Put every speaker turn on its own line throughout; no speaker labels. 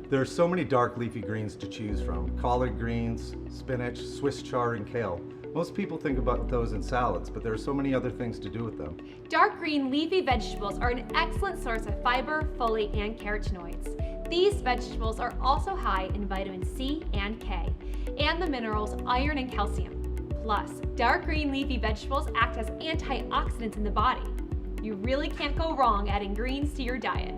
There are so many dark leafy greens to choose from. Collard greens, spinach, Swiss chard, and kale. Most people think about those in salads, but there are so many other things to do with them.
Dark green leafy vegetables are an excellent source of fiber, folate, and carotenoids. These vegetables are also high in vitamin C and K, and the minerals iron and calcium. Plus, dark green leafy vegetables act as antioxidants in the body. You really can't go wrong adding greens to your diet.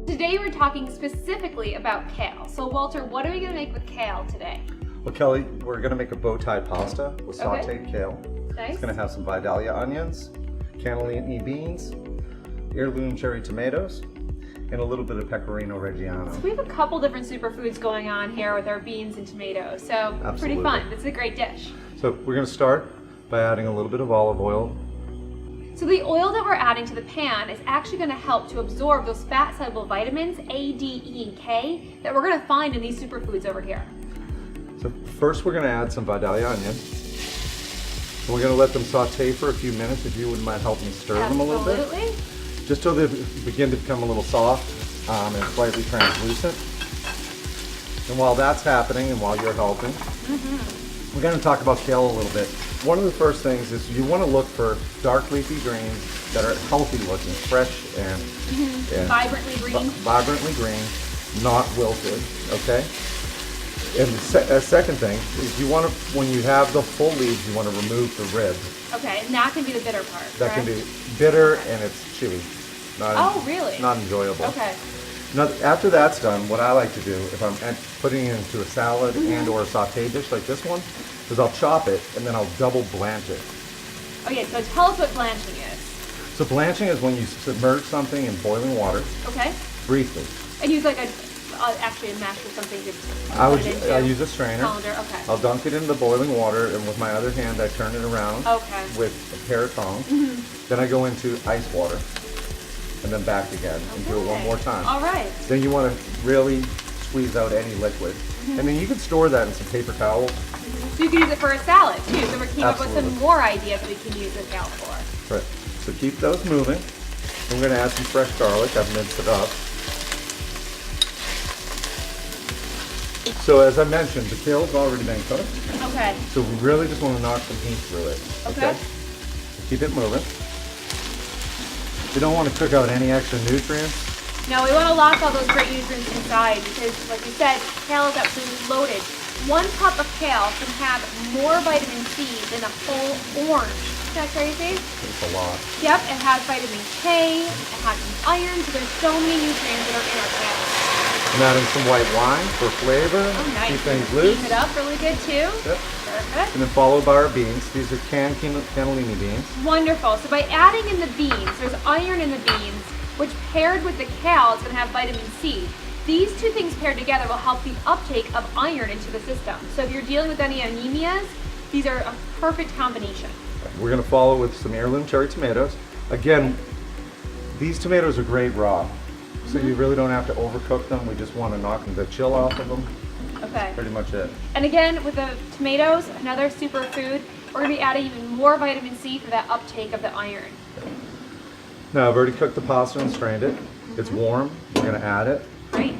Today we're talking specifically about kale. So Walter, what are we going to make with kale today?
Well, Kelly, we're going to make a bow tie pasta with sauteed kale.
Nice.
It's going to have some Vidalia onions, cannellini beans, heirloom cherry tomatoes, and a little bit of pecorino reggiano.
So we have a couple different superfoods going on here with our beans and tomatoes. So Pretty fun. It's a great dish.
So we're going to start by adding a little bit of olive oil.
So the oil that we're adding to the pan is actually going to help to absorb those fat-soluble vitamins A, D, E, and K that we're going to find in these superfoods over here.
So first we're going to add some Vidalia onions. And we're going to let them saute for a few minutes. If you wouldn't mind helping stir them a little bit.
Absolutely.
Just so they begin to become a little soft and slightly translucent. And while that's happening and while you're helping, we're going to talk about kale a little bit. One of the first things is you want to look for dark leafy greens that are healthy looking, fresh and vibrantly green, not wilted, okay? And the second thing is you want to, when you have the full leaves, you want to remove the ribs.
Okay, and that can be the bitter part,
That can be bitter and it's chewy.
Really?
Not enjoyable.
Okay.
Now, after that's done, what I like to do, if I'm putting it into a salad and or a sauté dish like this one, is I'll chop it and then I'll double blanch it.
Okay, so tell us what blanching is.
So blanching is when you submerge something in boiling water.
Okay.
Briefly.
And use like actually a mash or something to
I use a strainer.
Colander, okay.
I'll dunk it in the boiling water and with my other hand I turn it around with a pair of tongs. Then I go into ice water and then back again and do it one more time.
All right.
Then you want to really squeeze out any liquid. And then you can store that in some paper towels.
So you can use it for a salad too. So we're coming up with some more ideas we can use the kale for.
Right. So keep those moving. I'm going to add some fresh garlic. I've minced it up. So as I mentioned, the kale's already been cooked.
Okay.
So we really just want to knock some heat through it.
Okay.
Keep it moving. You don't want to cook out any extra nutrients.
No, we want to lock all those great nutrients inside because, like you said, kale is absolutely loaded. 1 cup of kale can have more vitamin C than a whole orange. Isn't that crazy?
It's a lot.
Yep, it has vitamin K, it has some iron, so there's so many nutrients that are in our kale.
I'm adding some white wine for flavor.
Oh, nice.
Keep things loose.
Steam it up really good too.
Yep.
Perfect.
And then followed by our beans. These are canned cannellini beans.
Wonderful. So by adding in the beans, there's iron in the beans, which paired with the kale is going to have vitamin C. These two things paired together will help the uptake of iron into the system. So if you're dealing with any anemias, these are a perfect combination.
We're going to follow with some heirloom cherry tomatoes. Again, these tomatoes are great raw. So you really don't have to overcook them. We just want to knock the chill off of them.
Okay.
That's pretty much it.
And again, with the tomatoes, another superfood, we're going to be adding even more vitamin C for that uptake of the iron.
Now I've already cooked the pasta and strained it. It's warm. We're going to add it.
Great.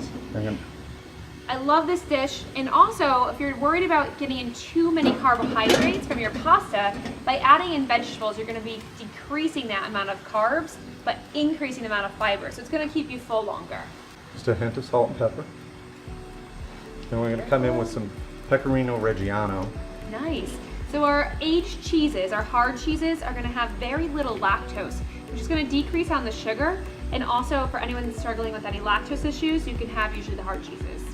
I love this dish, and also if you're worried about getting in too many carbohydrates from your pasta, by adding in vegetables you're going to be decreasing that amount of carbs but increasing the amount of fiber, so it's going to keep you full longer.
Just a hint of salt and pepper. And we're going to come in with some pecorino reggiano.
Nice. So our aged cheeses, our hard cheeses, are going to have very little lactose, which is going to decrease on the sugar, and also for anyone struggling with any lactose issues, you can have usually the hard cheeses.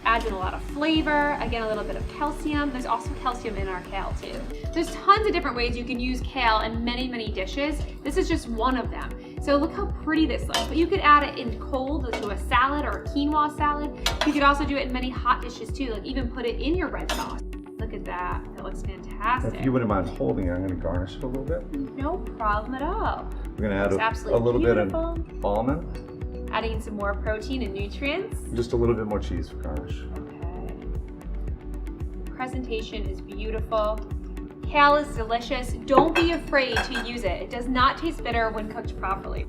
Adds in a lot of flavor, again a little bit of calcium. There's also calcium in our kale too. There's tons of different ways you can use kale in many dishes. This is just one of them. So look how pretty this looks. But you could add it in cold to a salad or a quinoa salad. You could also do it in many hot dishes too, like even put it in your red sauce. Look at that, that looks fantastic.
If you wouldn't mind holding it, I'm going to garnish it a little bit.
No problem at all.
We're going to add a little bit of almond.
Adding in some more protein and nutrients.
Just a little bit more cheese for garnish.
Okay. Presentation is beautiful. Kale is delicious. Don't be afraid to use it. It does not taste bitter when cooked properly.